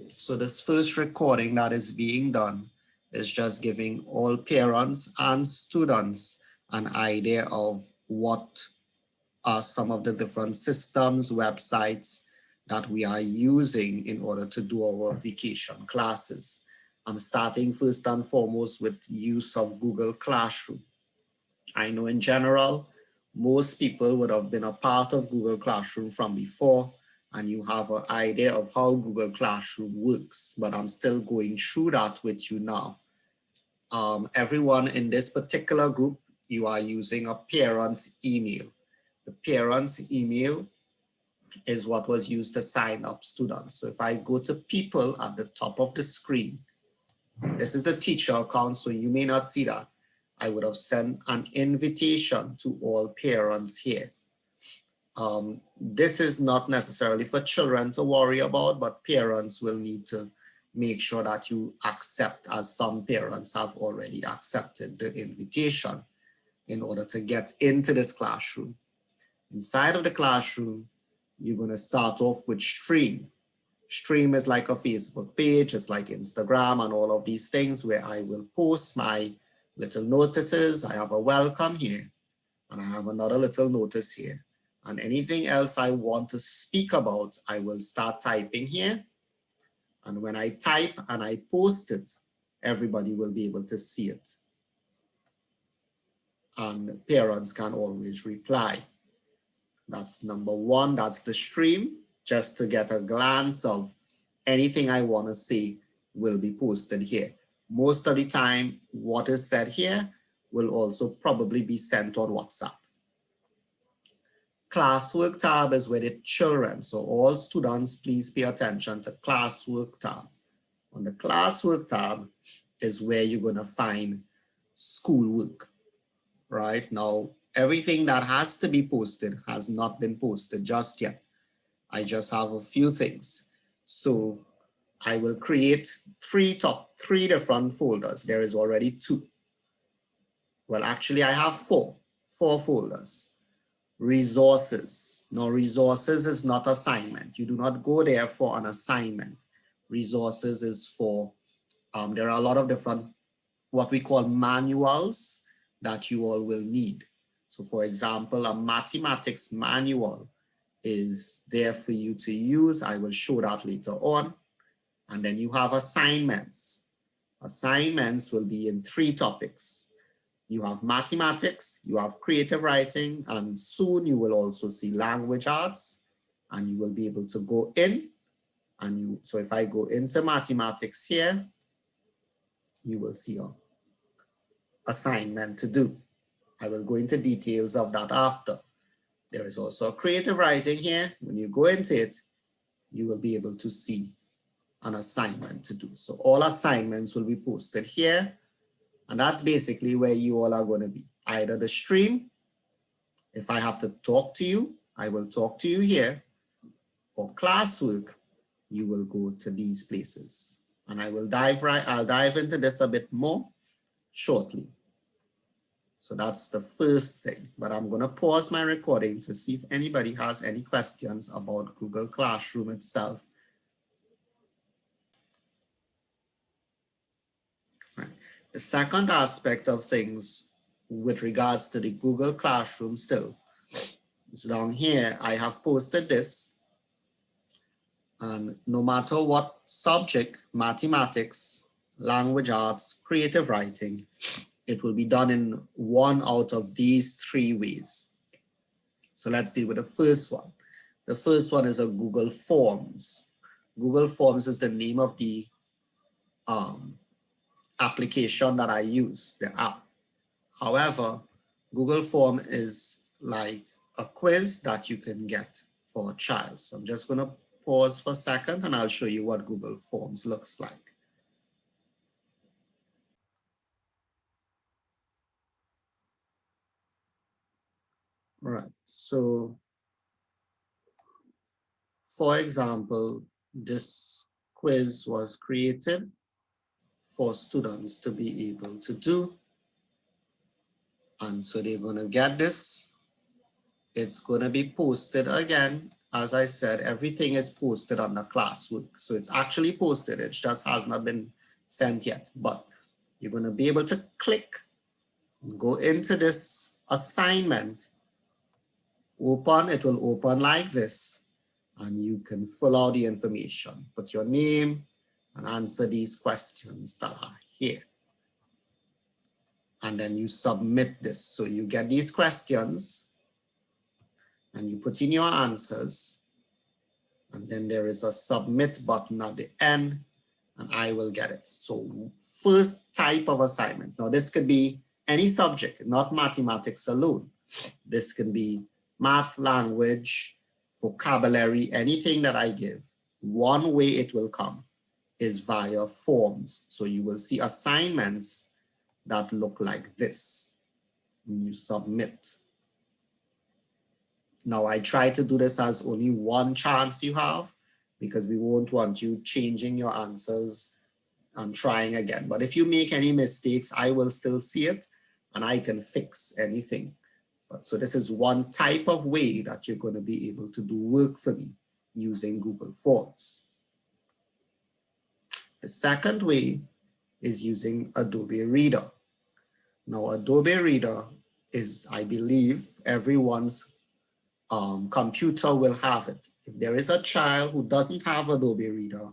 So this first recording that is being done is just giving all parents and students an idea of what are some of the different systems, websites that we are using in order to do our vacation classes. I'm starting first and foremost with use of Google Classroom. I know in general, most people would have been a part of Google Classroom from before, and you have an idea of how Google Classroom works, but I'm still going through that with you now. Everyone in this particular group, you are using a parent's email. The parent's email is what was used to sign up students. So if I go to people at the top of the screen, this is the teacher account, so you may not see that. I would have sent an invitation to all parents here. This is not necessarily for children to worry about, but parents will need to make sure that you accept, as some parents have already accepted the invitation in order to get into this classroom. Inside of the classroom, you're going to start off with Stream. Stream is like a Facebook page, it's like Instagram and all of these things where I will post my little notices. I have a welcome here, and I have another little notice here. And anything else I want to speak about, I will start typing here. And when I type and I post it, everybody will be able to see it. And parents can always reply. That's number one, that's the stream, just to get a glance of anything I want to say will be posted here. Most of the time, what is said here will also probably be sent on WhatsApp. Classwork tab is with the children. So all students, please pay attention to Classwork tab. On the Classwork tab is where you're going to find schoolwork. Right now, everything that has to be posted has not been posted just yet. I just have a few things. So I will create three different folders. There is already 2. Well, actually I have 4 folders. Resources. Now resources is not assignment. You do not go there for an assignment. Resources is for, there are a lot of different, what we call manuals that you all will need. So for example, a mathematics manual is there for you to use. I will show that later on. And then you have assignments. Assignments will be in 3 topics. You have mathematics, you have creative writing, and soon you will also see language arts, and you will be able to go in. And so if I go into mathematics here, you will see an assignment to do. I will go into details of that after. There is also a creative writing here. When you go into it, you will be able to see an assignment to do. So all assignments will be posted here. And that's basically where you all are going to be. Either the stream, if I have to talk to you, I will talk to you here. Or classwork, you will go to these places. And I'll dive into this a bit more shortly. So that's the first thing. But I'm going to pause my recording to see if anybody has any questions about Google Classroom itself. Right. The second aspect of things with regards to the Google Classroom still is down here. I have posted this, and no matter what subject, mathematics, language arts, creative writing, it will be done in one out of these 3 ways. So let's deal with the first one. The first one is a Google Forms. Google Forms is the name of the application that I use, the app. However, Google Form is like a quiz that you can get for a child. So I'm just going to pause for a second and I'll show you what Google Forms looks like. All right, so for example, this quiz was created for students to be able to do. And so they're going to get this. It's going to be posted again as I said, everything is posted under classwork. So it's actually posted, it just has not been sent yet. But you're going to be able to click, go into this assignment, open, it will open like this, and you can fill out the information, put your name, and answer these questions that are here. And then you submit this. So you get these questions, and you put in your answers, and then there is a submit button at the end, and I will get it. So first type of assignment. Now this could be any subject, not mathematics alone. This can be math, language, vocabulary, anything that I give. One way it will come is via forms. So you will see assignments that look like this. You submit. Now I try to do this as only one chance you have, because we won't want you changing your answers and trying again. But if you make any mistakes, I will still see it and I can fix anything. But so this is one type of way that you're going to be able to do work for me using Google Forms. The second way is using Adobe Reader. Now Adobe Reader is, I believe, everyone's computer will have it. If there is a child who doesn't have Adobe Reader,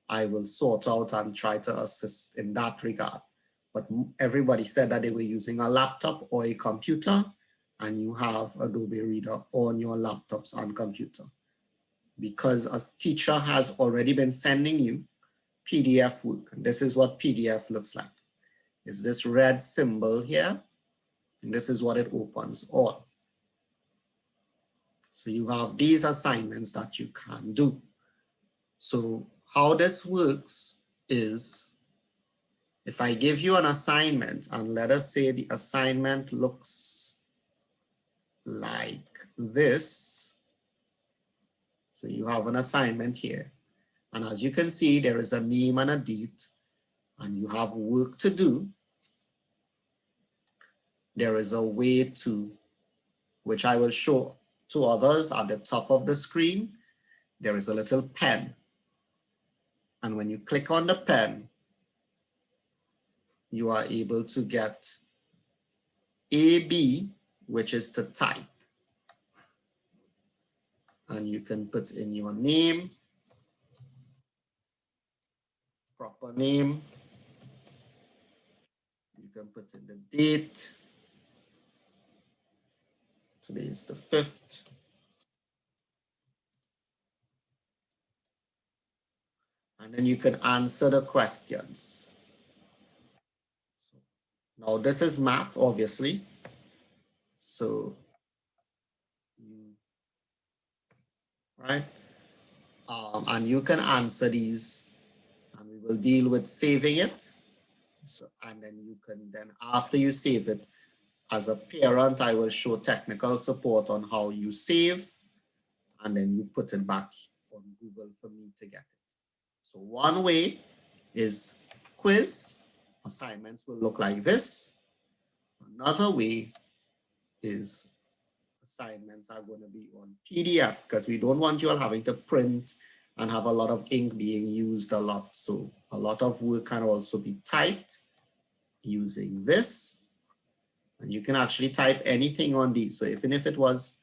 I will sort out and try to assist in that regard. But everybody said that they were using a laptop or a computer, and you have Adobe Reader on your laptops and computer. Because a teacher has already been sending you PDF work. And this is what PDF looks like. It's this red symbol here, and this is what it opens on. So you have these assignments that you can do. So how this works is, if I give you an assignment, and let us say the assignment looks like this. So you have an assignment here. And as you can see, there is a name and a date, and you have work to do. There is a way to, which I will show to others at the top of the screen. There is a little pen. And when you click on the pen, you are able to get AB, which is to type. And you can put in your name, proper name. You can put in the date. Today is the 5th. And then you can answer the questions. So now this is math, obviously. So, right? And you can answer these, and we will deal with saving it. So, and then you can then, after you save it, as a parent, I will show technical support on how you save, and then you put it back on Google for me to get it. So one way is quiz. Assignments will look like this. Another way is assignments are going to be on PDF, because we don't want you all having to print and have a lot of ink being used a lot. So a lot of work can also be typed using this. And you can actually type anything on these. So even if it was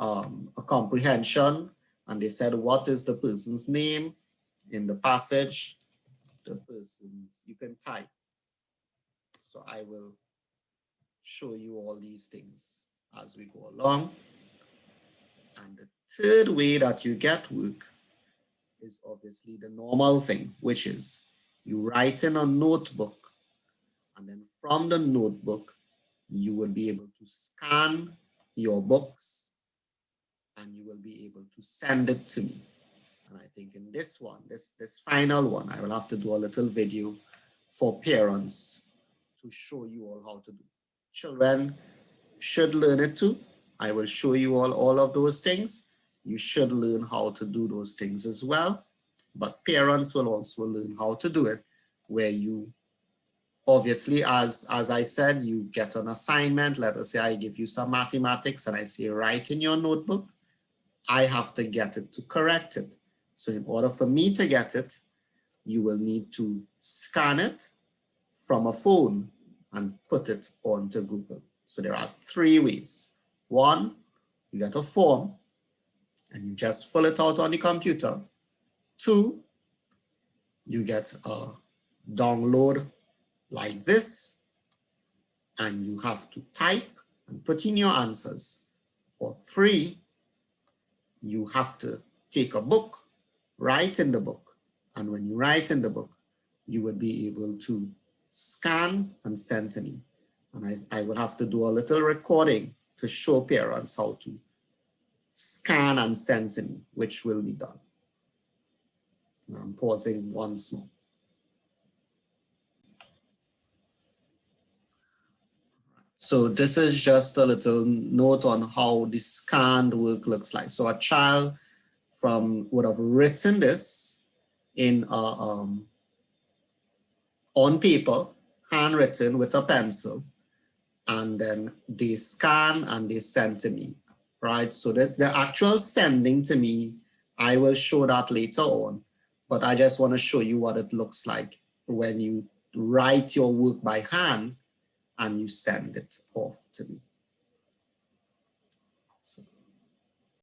a comprehension and they said, what is the person's name in the passage, the person's, you can type. So I will show you all these things as we go along. And the third way that you get work is obviously the normal thing, which is you write in a notebook, and then from the notebook, you will be able to scan your books and you will be able to send it to me. And I think in this one, this final one, I will have to do a little video for parents to show you all how to do. Children should learn it too. I will show you all of those things. You should learn how to do those things as well. But parents will also learn how to do it, where you obviously, as I said, you get an assignment. Let us say I give you some mathematics and I say, write in your notebook. I have to get it to correct it. So in order for me to get it, you will need to scan it from a phone and put it onto Google. So there are 3 ways. 1, you get a form and you just fill it out on the computer. 2, you get a download like this and you have to type and put in your answers. Or 3, you have to take a book, write in the book. And when you write in the book, you would be able to scan and send to me. And I would have to do a little recording to show parents how to scan and send to me, which will be done. And I'm pausing once more. So this is just a little note on how the scanned work looks like. So a child would have written this in on paper, handwritten with a pencil, and then they scan and they send to me, right? So that the actual sending to me, I will show that later on, but I just want to show you what it looks like when you write your work by hand and you send it off to me.